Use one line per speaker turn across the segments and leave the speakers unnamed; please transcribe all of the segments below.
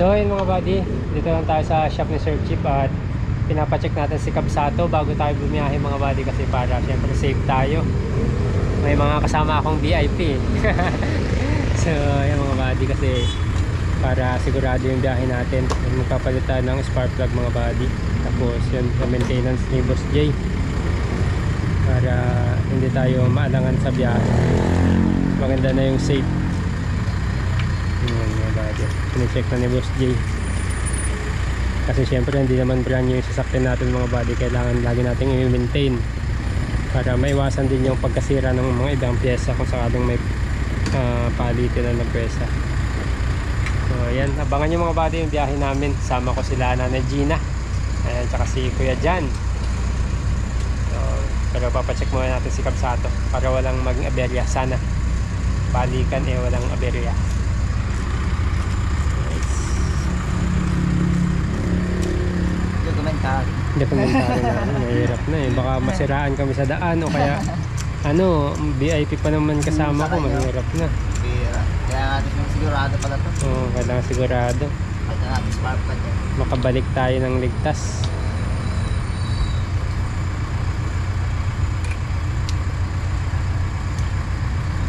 So yun mga buddy, dito lang tayo sa shop ni Sir Chip at pinapacheck natin si Kabsato bago tayo bumiyahe mga buddy, kasi para syempre safe tayo. May mga kasama akong VIP. So yun mga buddy, kasi para sigurado yung biyahe natin. Magpapalit tayo ng spark plug mga buddy. Tapos yun, maintenance ni Boss J para hindi tayo maalangan sa biyahe. Maganda na yung safe. Yun mga buddy, pinicheck na ni Boss J. Kasi syempre hindi naman brand new yung sasakyan natin mga buddy. Kailangan lagi nating i-maintain para maiwasan din yung pagkasira ng mga ibang pyesa kung sakaling may palitin na pyesa. So ayan, abangan nyo mga buddy yung biyahe namin. Sama ko sila Nanay Gina, ayan, tsaka si Kuya Jan. So, pero papacheck muna natin si Kabsato para walang maging aberya. Sana balikan walang aberya. Dokumentary na, mahirap na baka masiraan kami sa daan o kaya VIP pa naman kasama ko, mahirap na.
Kaya natin yung sigurado pala to.
Oo, kailangan sigurado
Kaya natin spark plug
makabalik tayo ng ligtas.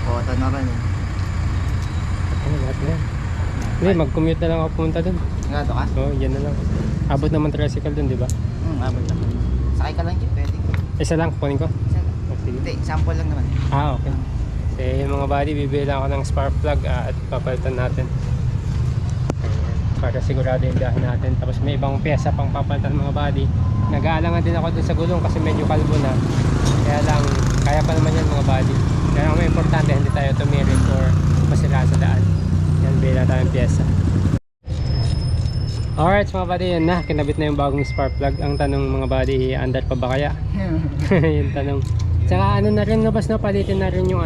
Kota na rin
Lahat na. Hindi, mag-commute na lang ako pumunta dun.
Gato ka?
Oo, yan na lang. Abot naman tricycle dun, di ba?
Abot naman. Sakay ka lang dyan, pwede.
Isa lang, kunin ko.
Isa lang.
Sige.
Hindi, sample lang naman.
Okay. Kasi yung mga buddy, bibili lang ako ng spark plug at papalitan natin. Ayan, para sigurado yung biyahe natin. Tapos may ibang pyesa pang papalitan mga buddy. Nag-aalangan din ako dun sa gulong kasi medyo kalbo na. Kaya lang, kaya pa naman yan mga buddy. Kaya ang may importante, hindi tayo tumirik or masira sa daan. Yan, bili na tayong pyesa. Alright mga buddy, yun na. Kinabit na yung bagong spark plug. Ang tanong mga buddy, under pa ba kaya? Yung tanong. Tsaka na rin nabas na, palitin na rin yung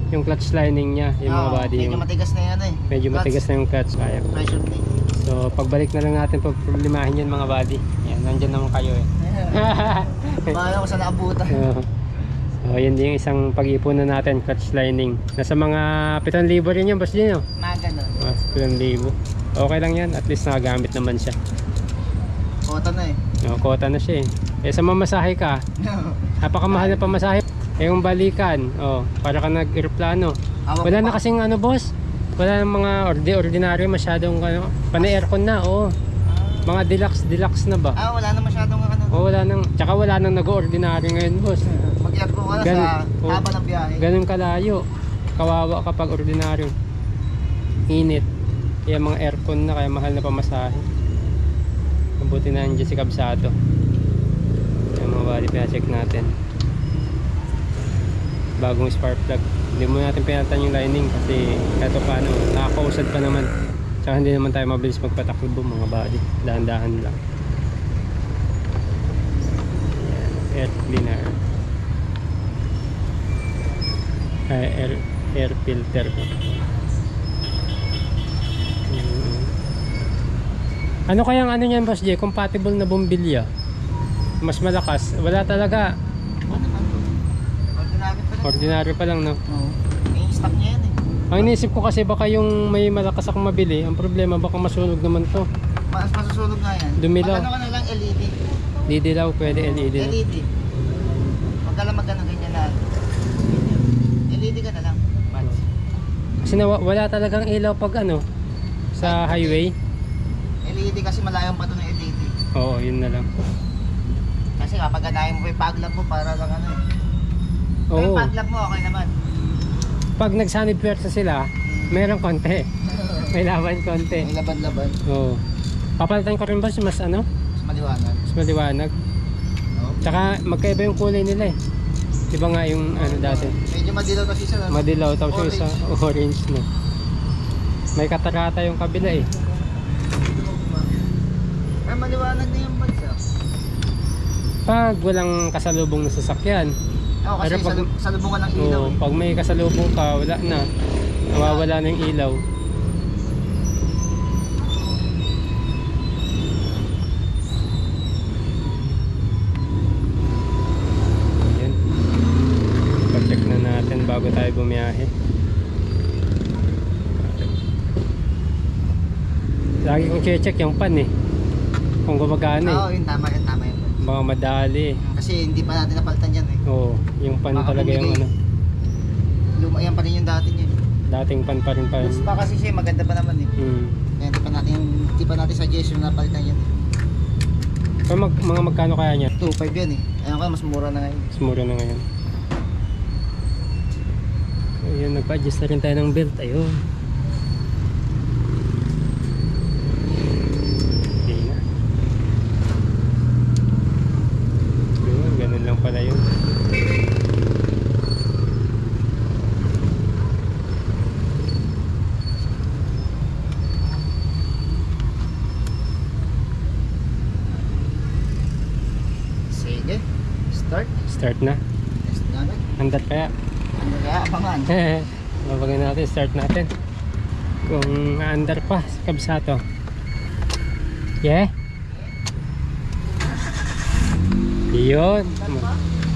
yung clutch lining niya, yung mga buddy.
Medyo matigas na yan
Medyo matigas na yung clutch, kaya.
Pressure plate.
So pagbalik na lang natin, problemahin yun mga buddy. Yan, nandyan naman kayo
Bahala ko sa naabutan.
So yun din yung isang pag-ipunan natin, clutch lining. Nasa mga 7,000 rin yun, boss din
Mga ganun.
7,000. Okay lang yan, at least nakagamit naman siya.
Kota na
Kota na siya sa mamasahe ka, napakamahal na pamasahe. Yung balikan, para ka nag-aeroplano. Wala na kasing boss. Wala nang mga ordinary masyadong pana-aircon na, mga deluxe na ba?
Wala na masyadong
Wala nang, tsaka wala nang nag-ordinary ngayon, boss.
Mag-aircon ka na sa haba ng biyahe.
Ganun kalayo. Kawawa kapag ordinary. Init. Kaya mga aircon na, kaya mahal na pamasahe. Mabuti na nandiyan si Kabsato. Yung mga body check natin. Bagong spark plug. Hindi mo natin pinatan yung lining kasi kahit paano, nakakausad pa naman. Tsaka hindi naman tayo mabilis magpatakbo mga body. Dahan-dahan lang. Air cleaner. Air filter. Ano kayang niyan boss J? Compatible na bumbilya? Mas malakas? Wala talaga. Ordinary pa lang no?
May stock niya yan
Ang iniisip ko kasi baka yung may malakas akong mabili. Ang problema baka masunog naman to.
Mas masusunog nga yan.
Dumilaw.
Magkano ka na lang LED?
Didilaw, pwede LED.
LED. Magkala magkano ganyan na. LED ka na lang.
Kasi wala talagang ilaw pag sa highway.
LED kasi malayong pa ito ng LED.
Oo, yun na lang.
Kasi kapag ganahin mo pa yung pag-lap mo para lang
Oo.
Yung pag-lap mo okay naman.
Pag nagsanib pwersa sila, meron konti. May laban konti.
May laban-laban.
Oo. Papalitan ko rin ba mas
Mas maliwanag.
mas maliwanag. Tsaka magkaiba yung kulay nila Diba nga yung dati?
Medyo madilaw kasi siya.
Madilaw, tapos yung isa orange na. May katarata yung kabila
Ay, maliwanag na yung bansa.
Pag walang kasalubong na sasakyan.
Kasi
Pero
salubungan ng ilaw.
Pag may kasalubong ka, wala na. Nawawala na yung ilaw. Ayan. Pag-check na natin bago tayo bumiyahe. Lagi kong check yung pan eh. Kung gumagana
Oo,
eh.
yun tama yun, tama yun.
Baka madali eh.
Kasi hindi pa natin napalitan yan eh.
Oo, yung pan
Baka
talaga yung
bumigay.
ano.
Luma yan pa rin yung dati niya.
Dating pan pa rin pa rin.
Goods pa kasi siya, maganda pa naman eh. Kaya hindi pa natin suggestion na palitan yan.
So mga magkano kaya niya?
2.5 yan eh. Ayun ko, mas mura na ngayon.
Mas mura na ngayon. Ayun, nagpa-adjust na rin tayo ng belt. Ayun. Okay na. Ayun, ganun lang pala yun.
Sige, start.
Start na.
Test na agad.
Andar kaya.
Ano kaya, abangan.
Babagan natin, start natin. Kung andar pa sa kabsato. Yeah. Yun.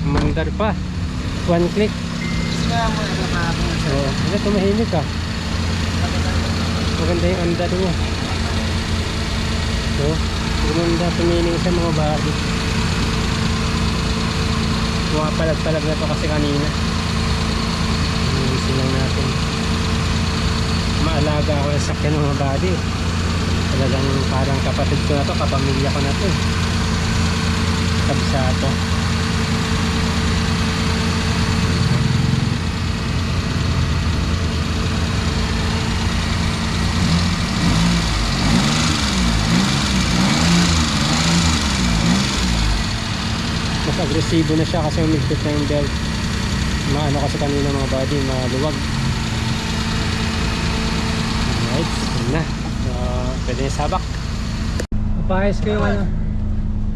Mandar pa. One click.
Kasi nga mo, nagpapakapin.
So, ano tumahimik ka? Maganda yung andar niya. So, gumanda tumining sa mga body. Pumapalag-palag na to kasi kanina. Inisin lang natin. Maalaga ako sa sakyan ng mga body. Talagang parang kapatid ko na to, kapamilya ko na to. Kabsato. Mas agresibo na siya kasi umigpit na yung belt. Maano kasi kanina mga body, maluwag. Alright, yun na. Pwede yung sabak. Papayos ko yung ano.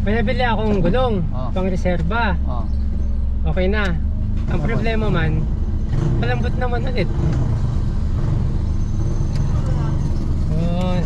May nabili akong gulong, pang reserba.
Oh.
Okay na. Ang problema man, malambot naman ulit. Yun.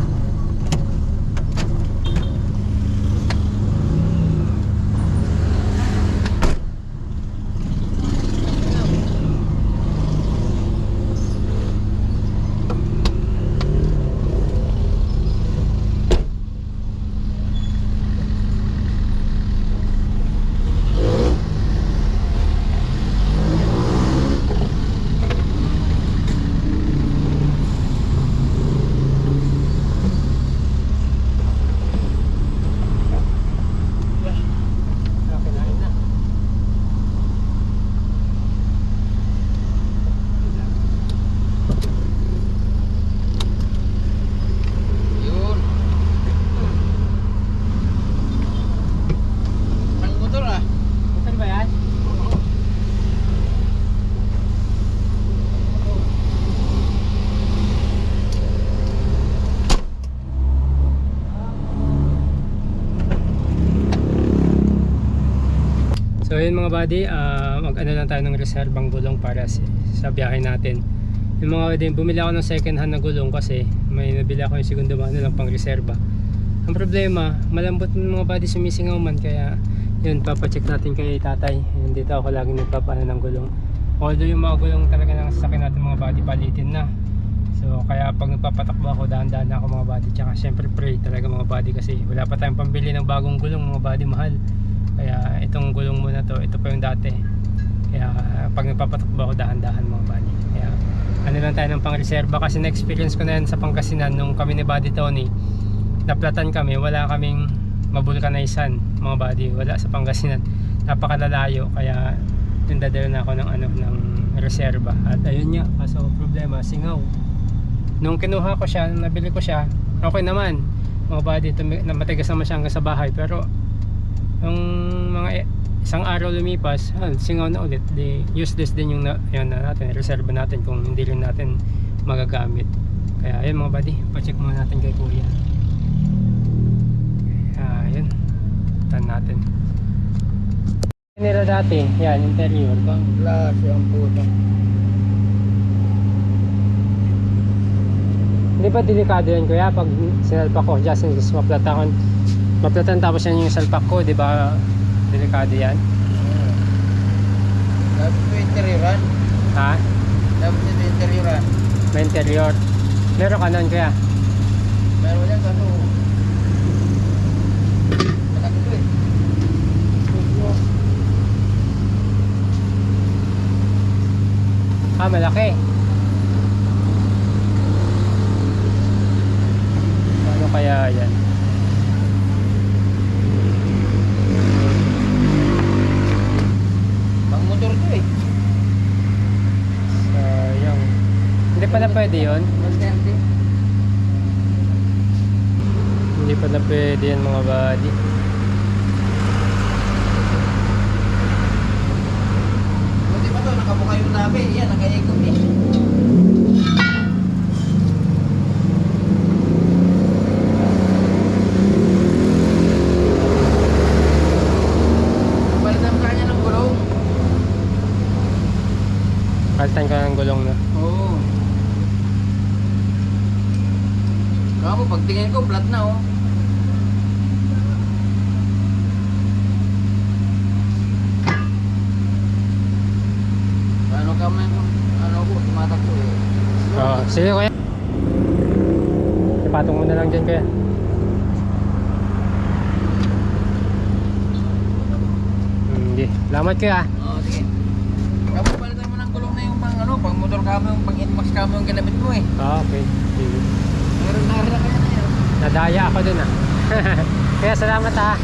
Kinain na.
Yun. Ang motor ah.
Bukan ba yan? So yun mga buddy, mag-ano lang tayo ng reserbang gulong para sa biyahe natin. Yung mga buddy, bumili ako ng second hand na gulong kasi may nabili ako yung segundo mano lang pang reserba. Ang problema, malambot ng mga buddy, sumisingaw man, kaya yun, papacheck natin kay tatay. Yun, dito ako laging nagpapano ng gulong. Although yung mga gulong talaga ng sasakyan natin mga buddy, palitin na. So kaya pag nagpapatakbo ako, dahan-dahan na ako mga buddy. Tsaka syempre pray talaga mga buddy kasi wala pa tayong pambili ng bagong gulong mga buddy, mahal. Kaya itong gulong muna to, ito pa yung dati. Kaya pag nagpapatakbo ako, dahan-dahan mga buddy. Kaya ano lang tayo ng pang-reserva kasi na-experience ko na yan sa Pangasinan nung kami ni Buddy Tony. Naplatan kami, wala kaming mabulkanisan mga buddy, wala sa Pangasinan. Napakalalayo kaya tindadala na ako ng ano ng reserba. At ayun nga, kaso problema, singaw. Nung kinuha ko siya, nung nabili ko siya, okay naman. Mga buddy, matigas naman siya hanggang sa bahay, pero yung mga isang araw lumipas, singaw na ulit. Di useless din yung yun na natin, reserva natin kung hindi rin natin magagamit. Kaya ayun mga buddy, pa-check muna natin kay kuya. Ayun, tan natin. Nila dati, yan, interior.
Ang klase ang puta.
Hindi ba delikado yan kuya pag sinalpak ko, just in case maplatan tapos yan yung salpak ko, di ba delikado yan?
Dapat ito interioran.
Ha?
Dapat ito interioran.
May interior. Meron ka nun kuya?
Meron yan,
Ah, malaki. Paano kaya yan?
Pang motor to eh.
Sayang. Hindi pala pwede yun. Hindi pala pwede yan mga buddy.
Buti pa to, nakabuka yung tabi. Yan, naka-ikot eh. Palitan ka niya ng gulong.
Palitan ka ng gulong na.
Oo. Kamo, pagtingin ko, flat na oh. Ano ka man, ano ko, tumatakbo eh.
Oo, sige kuya. Ipatong mo na lang dyan kuya. Hindi. Salamat kuya.
Oo, sige. Kamo, palitan mo ng gulong na yung pang ano, pang motor kamo, yung pang inmax kamo yung ginamit mo eh.
Ah, okay. Sige.
Meron na rin na kaya na yan.
Nadaya ako dun ah. Kaya salamat ah.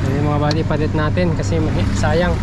Ayun mga buddy, palit natin kasi sayang.